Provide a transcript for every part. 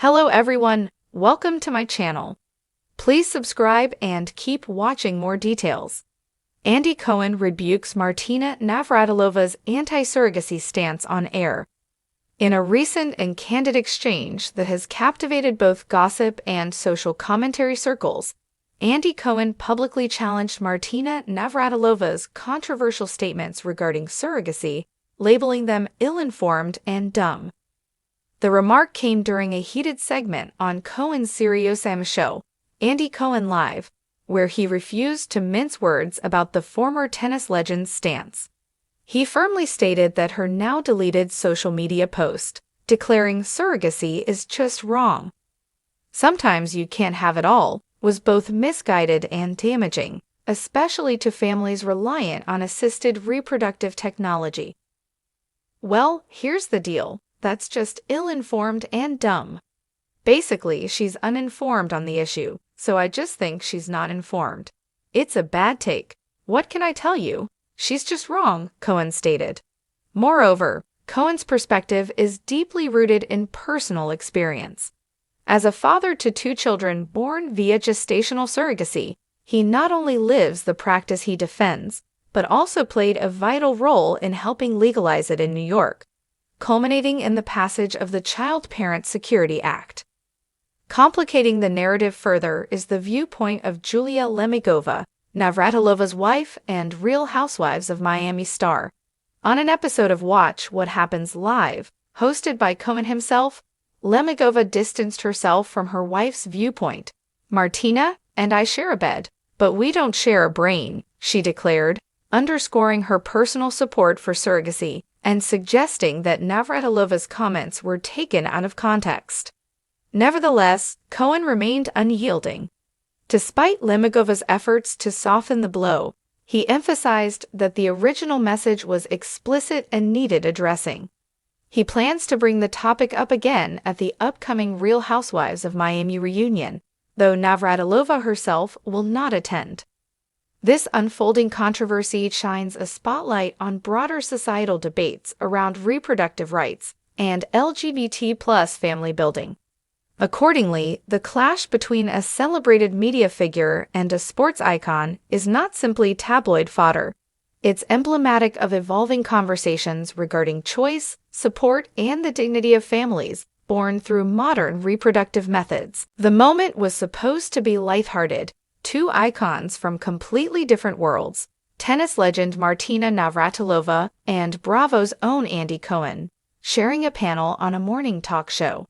Hello everyone, welcome to my channel. Please subscribe and keep watching more details. Andy Cohen rebukes Martina Navratilova's anti-surrogacy stance on air. In a recent and candid exchange that has captivated both gossip and social commentary circles, Andy Cohen publicly challenged Martina Navratilova's controversial statements regarding surrogacy, labeling them ill-informed and dumb. The remark came during a heated segment on Cohen's SiriusXM show, Andy Cohen Live, where he refused to mince words about the former tennis legend's stance. He firmly stated that her now-deleted social media post, declaring surrogacy is just wrong. "Sometimes you can't have it all," was both misguided and damaging, especially to families reliant on assisted reproductive technology. Well, here's the deal. That's just ill-informed and dumb. Basically, she's uninformed on the issue, so I just think she's not informed. It's a bad take. What can I tell you? She's just wrong, Cohen stated. Moreover, Cohen's perspective is deeply rooted in personal experience. As a father to 2 children born via gestational surrogacy, he not only lives the practice he defends, but also played a vital role in helping legalize it in New York, culminating in the passage of the Child Parent Security Act. Complicating the narrative further is the viewpoint of Julia Lemigova, Navratilova's wife and Real Housewives of Miami star. On an episode of Watch What Happens Live, hosted by Cohen himself, Lemigova distanced herself from her wife's viewpoint. "Martina and I share a bed, but we don't share a brain," she declared, underscoring her personal support for surrogacy and suggesting that Navratilova's comments were taken out of context. Nevertheless, Cohen remained unyielding. Despite Lemigova's efforts to soften the blow, he emphasized that the original message was explicit and needed addressing. He plans to bring the topic up again at the upcoming Real Housewives of Miami reunion, though Navratilova herself will not attend. This unfolding controversy shines a spotlight on broader societal debates around reproductive rights and LGBT+ family building. Accordingly, the clash between a celebrated media figure and a sports icon is not simply tabloid fodder. It's emblematic of evolving conversations regarding choice, support, and the dignity of families born through modern reproductive methods. The moment was supposed to be lighthearted. 2 icons from completely different worlds, tennis legend Martina Navratilova and Bravo's own Andy Cohen, sharing a panel on a morning talk show.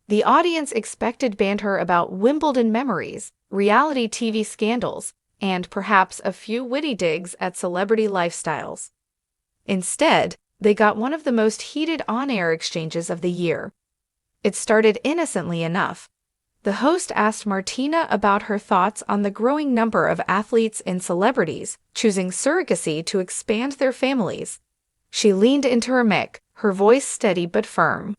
The audience expected banter about Wimbledon memories, reality TV scandals, and perhaps a few witty digs at celebrity lifestyles. Instead, they got one of the most heated on-air exchanges of the year. It started innocently enough. The host asked Martina about her thoughts on the growing number of athletes and celebrities choosing surrogacy to expand their families. She leaned into her mic, her voice steady but firm.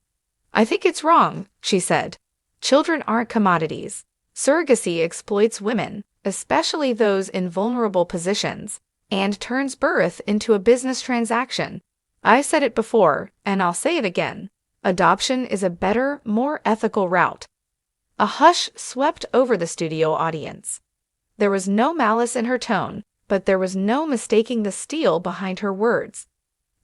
"I think it's wrong," she said. "Children aren't commodities. Surrogacy exploits women, especially those in vulnerable positions, and turns birth into a business transaction. I've said it before, and I'll say it again. Adoption is a better, more ethical route." A hush swept over the studio audience. There was no malice in her tone, but there was no mistaking the steel behind her words.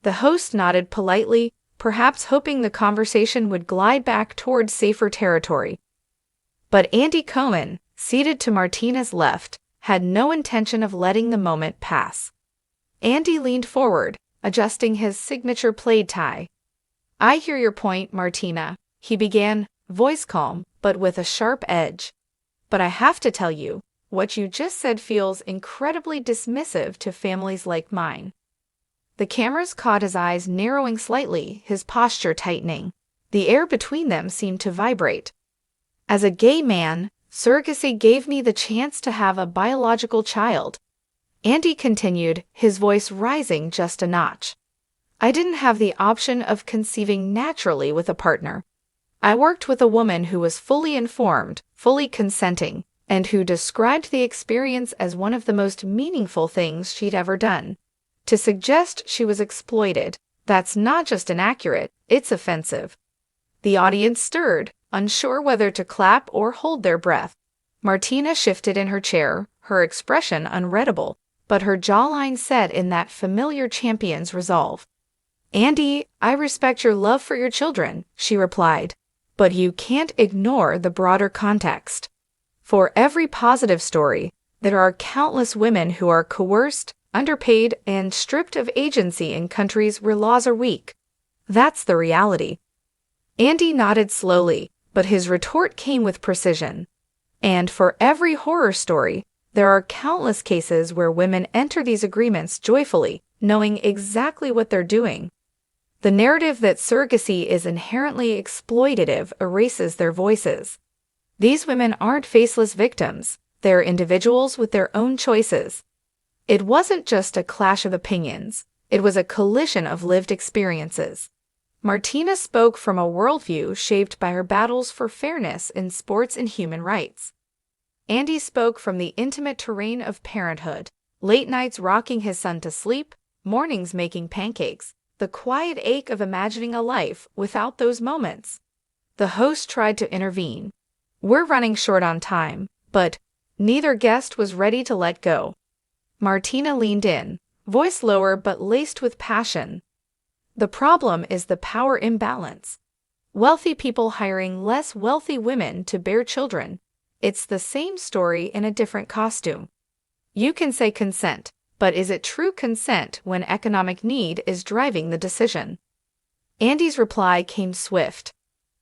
The host nodded politely, perhaps hoping the conversation would glide back toward safer territory. But Andy Cohen, seated to Martina's left, had no intention of letting the moment pass. Andy leaned forward, adjusting his signature plaid tie. "I hear your point, Martina," he began, voice calm, but with a sharp edge. "But I have to tell you, what you just said feels incredibly dismissive to families like mine." The cameras caught his eyes narrowing slightly, his posture tightening. The air between them seemed to vibrate. "As a gay man, surrogacy gave me the chance to have a biological child," Andy continued, his voice rising just a notch. "I didn't have the option of conceiving naturally with a partner. I worked with a woman who was fully informed, fully consenting, and who described the experience as one of the most meaningful things she'd ever done. To suggest she was exploited, that's not just inaccurate, it's offensive." The audience stirred, unsure whether to clap or hold their breath. Martina shifted in her chair, her expression unreadable, but her jawline set in that familiar champion's resolve. "Andy, I respect your love for your children," she replied, "but you can't ignore the broader context. For every positive story, there are countless women who are coerced, underpaid, and stripped of agency in countries where laws are weak. That's the reality." Andy nodded slowly, but his retort came with precision. "And for every horror story, there are countless cases where women enter these agreements joyfully, knowing exactly what they're doing." The narrative that surrogacy is inherently exploitative erases their voices. These women aren't faceless victims, they're individuals with their own choices. It wasn't just a clash of opinions, it was a collision of lived experiences. Martina spoke from a worldview shaped by her battles for fairness in sports and human rights. Andy spoke from the intimate terrain of parenthood, late nights rocking his son to sleep, mornings making pancakes, the quiet ache of imagining a life without those moments. The host tried to intervene. "We're running short on time," but neither guest was ready to let go. Martina leaned in, voice lower but laced with passion. "The problem is the power imbalance. Wealthy people hiring less wealthy women to bear children. It's the same story in a different costume. You can say consent, but is it true consent when economic need is driving the decision?" Andy's reply came swift.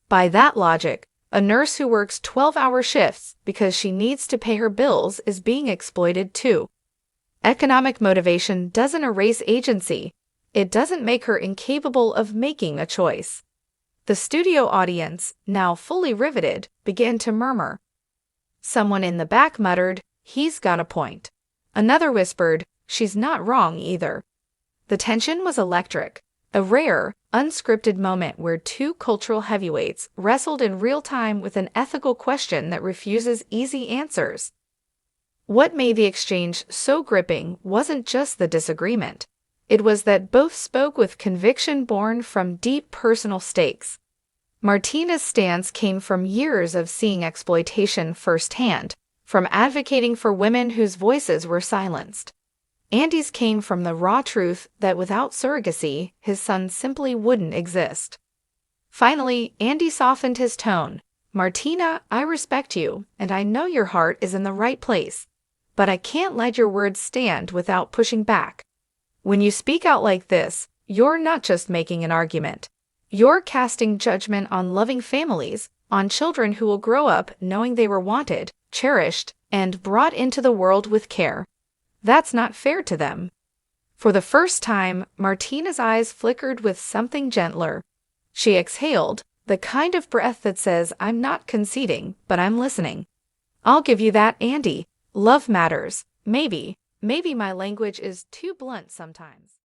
"By that logic, a nurse who works 12-hour shifts because she needs to pay her bills is being exploited too. Economic motivation doesn't erase agency. It doesn't make her incapable of making a choice." The studio audience, now fully riveted, began to murmur. Someone in the back muttered, "He's got a point." Another whispered, "She's not wrong either." The tension was electric, a rare, unscripted moment where two cultural heavyweights wrestled in real time with an ethical question that refuses easy answers. What made the exchange so gripping wasn't just the disagreement. It was that both spoke with conviction born from deep personal stakes. Martina's stance came from years of seeing exploitation firsthand, from advocating for women whose voices were silenced. Andy's came from the raw truth that without surrogacy, his son simply wouldn't exist. Finally, Andy softened his tone. "Martina, I respect you, and I know your heart is in the right place. But I can't let your words stand without pushing back. When you speak out like this, you're not just making an argument. You're casting judgment on loving families, on children who will grow up knowing they were wanted, cherished, and brought into the world with care. That's not fair to them." For the first time, Martina's eyes flickered with something gentler. She exhaled, the kind of breath that says, "I'm not conceding, but I'm listening." "I'll give you that, Andy. Love matters. Maybe my language is too blunt sometimes."